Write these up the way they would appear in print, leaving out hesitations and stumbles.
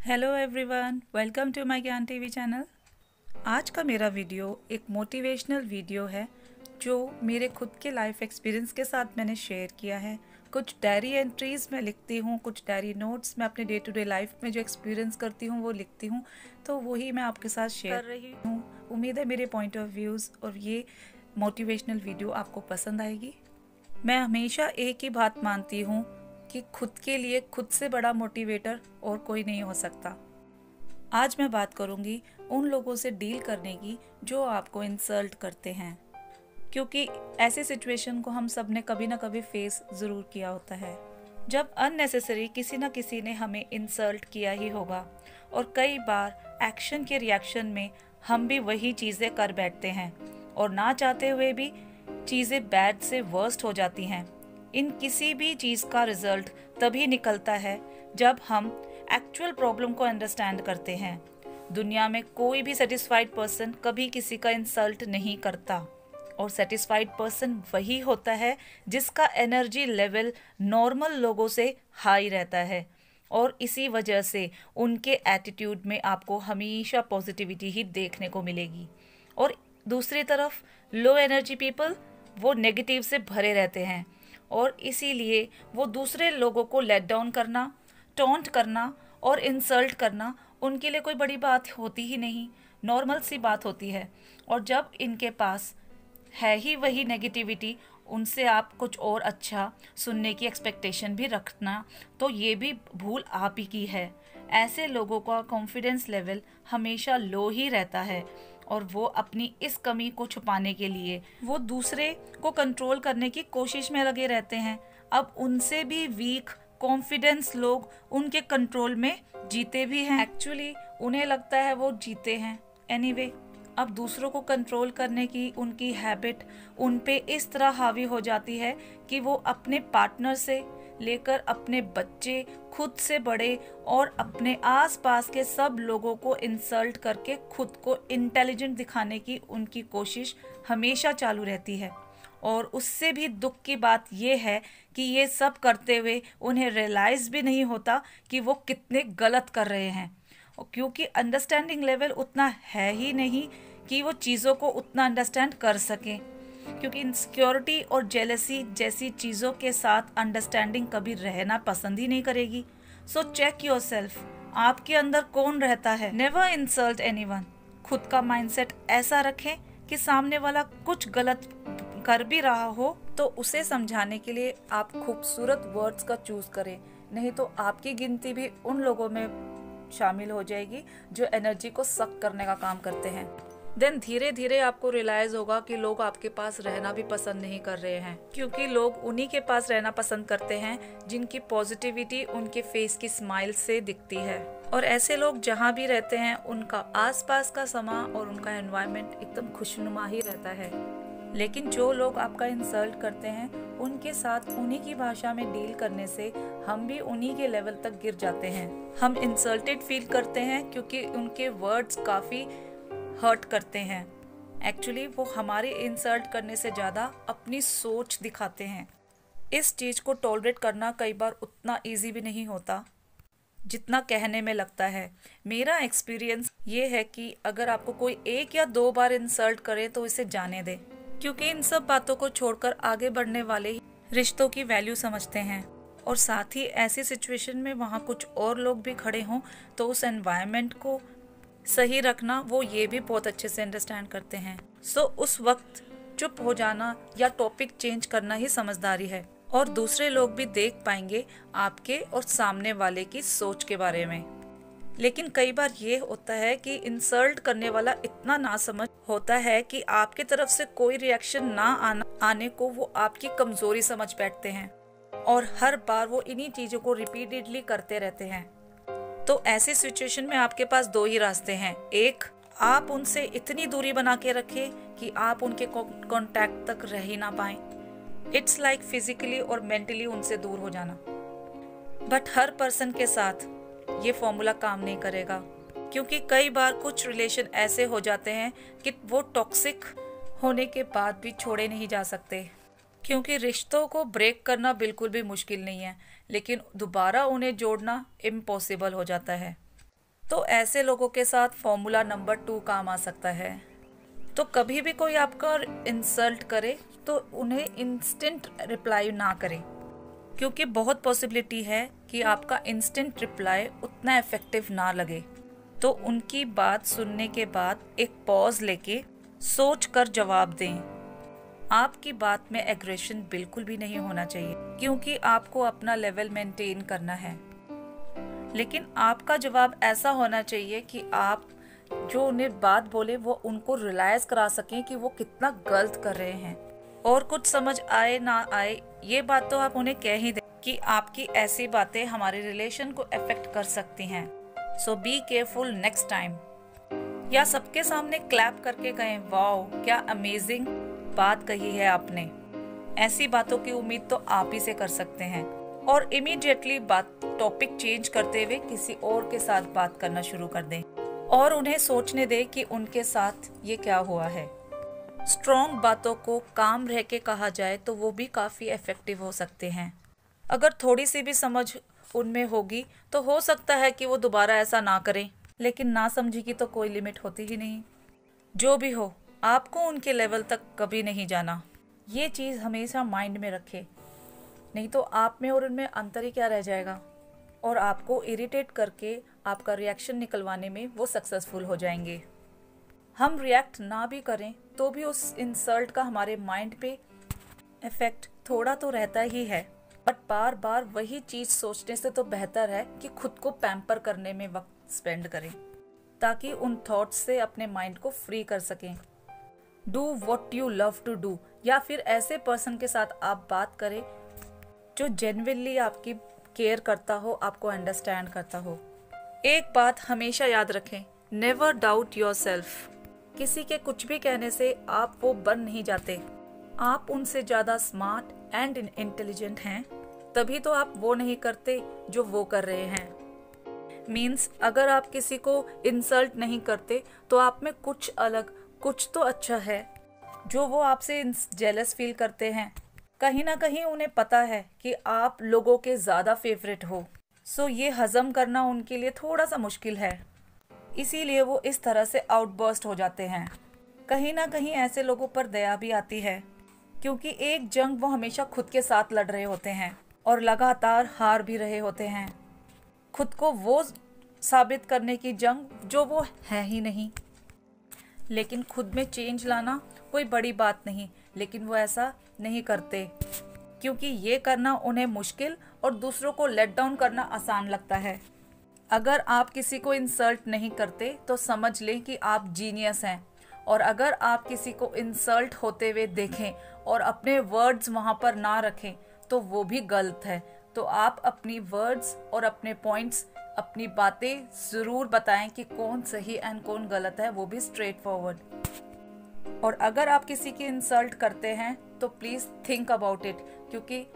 Hello everyone, welcome to my Gyan TV channel. आज का मेरा वीडियो एक मोटिवेशनल वीडियो है जो मेरे खुद के लाइफ एक्सपीरियंस के साथ मैंने शेयर किया है। कुछ डायरी एंट्रीज़ मैं लिखती हूँ, कुछ डायरी नोट्स मैं अपने डे टू डे लाइफ में जो एक्सपीरियंस करती हूँ वो लिखती हूँ, तो वही मैं आपके साथ शेयर कर रही हूँ। उम्मीद है मेरे पॉइंट ऑफ व्यूज़ और ये मोटिवेशनल वीडियो आपको पसंद आएगी। मैं हमेशा एक ही बात मानती हूँ कि खुद के लिए खुद से बड़ा मोटिवेटर और कोई नहीं हो सकता। आज मैं बात करूँगी उन लोगों से डील करने की जो आपको इंसल्ट करते हैं, क्योंकि ऐसे सिचुएशन को हम सब ने कभी ना कभी फेस ज़रूर किया होता है जब अननेसेसरी किसी न किसी ने हमें इंसल्ट किया ही होगा। और कई बार एक्शन के रिएक्शन में हम भी वही चीज़ें कर बैठते हैं और ना चाहते हुए भी चीज़ें बैड से वर्स्ट हो जाती हैं। इन किसी भी चीज़ का रिजल्ट तभी निकलता है जब हम एक्चुअल प्रॉब्लम को अंडरस्टैंड करते हैं। दुनिया में कोई भी सेटिस्फाइड पर्सन कभी किसी का इंसल्ट नहीं करता, और सेटिस्फाइड पर्सन वही होता है जिसका एनर्जी लेवल नॉर्मल लोगों से हाई रहता है, और इसी वजह से उनके एटीट्यूड में आपको हमेशा पॉजिटिविटी ही देखने को मिलेगी। और दूसरी तरफ लो एनर्जी पीपल वो नेगेटिव से भरे रहते हैं, और इसीलिए वो दूसरे लोगों को लेट डाउन करना, टॉन्ट करना और इंसल्ट करना उनके लिए कोई बड़ी बात होती ही नहीं, नॉर्मल सी बात होती है। और जब इनके पास है ही वही नेगेटिविटी, उनसे आप कुछ और अच्छा सुनने की एक्सपेक्टेशन भी रखना, तो ये भी भूल आप ही की है। ऐसे लोगों का कॉन्फिडेंस लेवल हमेशा लो ही रहता है, और वो अपनी इस कमी को छुपाने के लिए वो दूसरे को कंट्रोल करने की कोशिश में लगे रहते हैं। अब उनसे भी वीक कॉन्फिडेंस लोग उनके कंट्रोल में जीते भी हैं। एक्चुअली उन्हें लगता है वो जीते हैं। एनीवे, अब दूसरों को कंट्रोल करने की उनकी हैबिट उन पे इस तरह हावी हो जाती है कि वो अपने पार्टनर से लेकर अपने बच्चे, खुद से बड़े और अपने आसपास के सब लोगों को इंसल्ट करके खुद को इंटेलिजेंट दिखाने की उनकी कोशिश हमेशा चालू रहती है। और उससे भी दुख की बात यह है कि ये सब करते हुए उन्हें रियलाइज भी नहीं होता कि वो कितने गलत कर रहे हैं, क्योंकि अंडरस्टैंडिंग लेवल उतना है ही नहीं कि वो चीज़ों को उतना अंडरस्टैंड कर सकें, क्योंकि इनसिक्योरिटी और जेलसी जैसी चीज़ों के साथ अंडरस्टैंडिंग कभी रहना पसंद ही नहीं करेगी। सो चेक योरसेल्फ, आपके अंदर कौन रहता है। Never insult anyone. खुद का माइंडसेट ऐसा रखें कि सामने वाला कुछ गलत कर भी रहा हो तो उसे समझाने के लिए आप खूबसूरत वर्ड्स का चूज करें, नहीं तो आपकी गिनती भी उन लोगों में शामिल हो जाएगी जो एनर्जी को सक करने का काम करते हैं। देन धीरे धीरे आपको रियलाइज होगा कि लोग आपके पास रहना भी पसंद नहीं कर रहे हैं, क्योंकि लोग उन्हीं के पास रहना पसंद करते हैं जिनकी पॉजिटिविटी उनके फेस की स्माइल से दिखती है। और ऐसे लोग जहाँ भी रहते हैं उनका आसपास का समा और उनका एनवायरनमेंट एकदम खुशनुमा ही रहता है। लेकिन जो लोग आपका इंसल्ट करते हैं उनके साथ उन्हीं की भाषा में डील करने से हम भी उन्हीं के लेवल तक गिर जाते हैं। हम इंसल्टेड फील करते हैं क्योंकि उनके वर्ड्स काफ़ी हर्ट करते हैं। एक्चुअली वो हमारे इंसल्ट करने से ज़्यादा अपनी सोच दिखाते हैं। इस चीज़ को टॉलरेट करना कई बार उतना इजी भी नहीं होता जितना कहने में लगता है। मेरा एक्सपीरियंस ये है कि अगर आपको कोई एक या दो बार इंसल्ट करे तो इसे जाने दें, क्योंकि इन सब बातों को छोड़कर आगे बढ़ने वाले ही रिश्तों की वैल्यू समझते हैं। और साथ ही ऐसी सिचुएशन में वहाँ कुछ और लोग भी खड़े हों तो उस एनवायरनमेंट को सही रखना वो ये भी बहुत अच्छे से अंडरस्टैंड करते हैं। सो उस वक्त चुप हो जाना या टॉपिक चेंज करना ही समझदारी है, और दूसरे लोग भी देख पाएंगे आपके और सामने वाले की सोच के बारे में। लेकिन कई बार ये होता है कि इंसल्ट करने वाला इतना नासमझ होता है कि आपकी तरफ से कोई रिएक्शन ना आने को वो आपकी कमजोरी समझ बैठते हैं, और हर बार वो इन्हीं चीजों को रिपीटेडली करते रहते हैं। तो ऐसी सिचुएशन में आपके पास दो ही रास्ते हैं। एक, आप उनसे इतनी दूरी बना के रखें कि आप उनके कांटेक्ट तक रह ही ना पाएं। इट्स लाइक फिजिकली और मेंटली उनसे दूर हो जाना। बट हर पर्सन के साथ ये फॉर्मूला काम नहीं करेगा, क्योंकि कई बार कुछ रिलेशन ऐसे हो जाते हैं कि वो टॉक्सिक होने के बाद भी छोड़े नहीं जा सकते। क्योंकि रिश्तों को ब्रेक करना बिल्कुल भी मुश्किल नहीं है, लेकिन दोबारा उन्हें जोड़ना इम्पॉसिबल हो जाता है। तो ऐसे लोगों के साथ फॉर्मूला नंबर 2 काम आ सकता है। तो कभी भी कोई आपका इंसल्ट करे तो उन्हें इंस्टेंट रिप्लाई ना करें, क्योंकि बहुत पॉसिबिलिटी है कि आपका इंस्टेंट रिप्लाई उतना इफेक्टिव ना लगे। तो उनकी बात सुनने के बाद एक पॉज लेके सोच कर जवाब दें। आपकी बात में एग्रेशन बिल्कुल भी नहीं होना चाहिए, क्योंकि आपको अपना लेवल मेंटेन करना है। लेकिन आपका जवाब ऐसा होना चाहिए कि आप जो उन्हें बात बोले वो उनको रियलाइज करा सकें कि वो कितना गलत कर रहे हैं। और कुछ समझ आए ना आए, ये बात तो आप उन्हें कह ही दें कि आपकी ऐसी बातें हमारे रिलेशन को अफेक्ट कर सकती हैं, सो बी केयरफुल नेक्स्ट टाइम। या सबके सामने क्लैप करके कहें, वाओ क्या अमेजिंग बात कही है आपने। ऐसी बातों की उम्मीद तो आप ही से कर सकते हैं। और इमीडिएटली बात टॉपिक चेंज करते हुए किसी और के साथ बात करना शुरू कर दें और उन्हें सोचने दें कि उनके साथ ये क्या हुआ है। स्ट्रॉन्ग बातों को काम रह के कहा जाए तो वो भी काफ़ी इफेक्टिव हो सकते हैं। अगर थोड़ी सी भी समझ उनमें होगी तो हो सकता है कि वो दोबारा ऐसा ना करें, लेकिन ना समझी की तो कोई लिमिट होती ही नहीं। जो भी हो, आपको उनके लेवल तक कभी नहीं जाना। ये चीज़ हमेशा माइंड में रखें, नहीं तो आप में और उनमें अंतर ही क्या रह जाएगा और आपको इरिटेट करके आपका रिएक्शन निकलवाने में वो सक्सेसफुल हो जाएंगे। हम रिएक्ट ना भी करें तो भी उस इंसल्ट का हमारे माइंड पे इफेक्ट थोड़ा तो रहता ही है, बट बार बार वही चीज़ सोचने से तो बेहतर है कि खुद को पैम्पर करने में वक्त स्पेंड करें, ताकि उन थॉट्स से अपने माइंड को फ्री कर सकें। Do what you love to do, या फिर ऐसे पर्सन के साथ आप बात करें जो जेन्युइनली आपकी केयर करता हो, आपको अंडरस्टैंड करता हो। एक बात हमेशा याद रखें, नेवर डाउट योरसेल्फ। किसी के कुछ भी कहने से आप वो बन नहीं जाते। आप उनसे ज़्यादा स्मार्ट एंड इंटेलिजेंट हैं, तभी तो आप वो नहीं करते जो वो कर रहे हैं। मीन्स अगर आप किसी को इंसल्ट नहीं करते तो आप में कुछ अलग, कुछ तो अच्छा है जो वो आपसे जेलस फील करते हैं। कहीं ना कहीं उन्हें पता है कि आप लोगों के ज़्यादा फेवरेट हो, सो ये हजम करना उनके लिए थोड़ा सा मुश्किल है, इसीलिए वो इस तरह से आउटबर्स्ट हो जाते हैं। कहीं ना कहीं ऐसे लोगों पर दया भी आती है, क्योंकि एक जंग वो हमेशा खुद के साथ लड़ रहे होते हैं और लगातार हार भी रहे होते हैं। खुद को वो साबित करने की जंग जो वो है ही नहीं। लेकिन खुद में चेंज लाना कोई बड़ी बात नहीं, लेकिन वो ऐसा नहीं करते, क्योंकि ये करना उन्हें मुश्किल और दूसरों को लेट डाउन करना आसान लगता है। अगर आप किसी को इंसल्ट नहीं करते तो समझ लें कि आप जीनियस हैं, और अगर आप किसी को इंसल्ट होते हुए देखें और अपने वर्ड्स वहाँ पर ना रखें तो वो भी गलत है। तो आप अपनी वर्ड्स और अपने पॉइंट्स, अपनी बातें ज़रूर बताएं कि कौन सही एंड कौन गलत है, वो भी स्ट्रेट फॉरवर्ड। और अगर आप किसी की इंसल्ट करते हैं तो प्लीज़ थिंक अबाउट इट, क्योंकि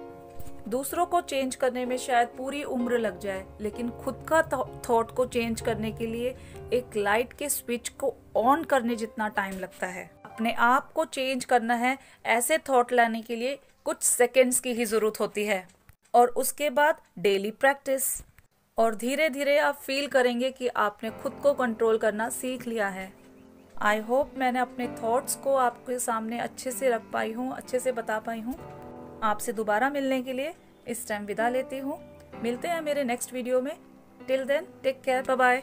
दूसरों को चेंज करने में शायद पूरी उम्र लग जाए, लेकिन खुद का थॉट को चेंज करने के लिए एक लाइट के स्विच को ऑन करने जितना टाइम लगता है। अपने आप को चेंज करना है, ऐसे थॉट लाने के लिए कुछ सेकंड्स की ही ज़रूरत होती है, और उसके बाद डेली प्रैक्टिस, और धीरे धीरे आप फील करेंगे कि आपने खुद को कंट्रोल करना सीख लिया है। आई होप मैंने अपने थॉट्स को आपके सामने अच्छे से रख पाई हूँ, अच्छे से बता पाई हूँ। आपसे दोबारा मिलने के लिए इस टाइम विदा लेती हूँ। मिलते हैं मेरे नेक्स्ट वीडियो में। Till then take care, bye bye.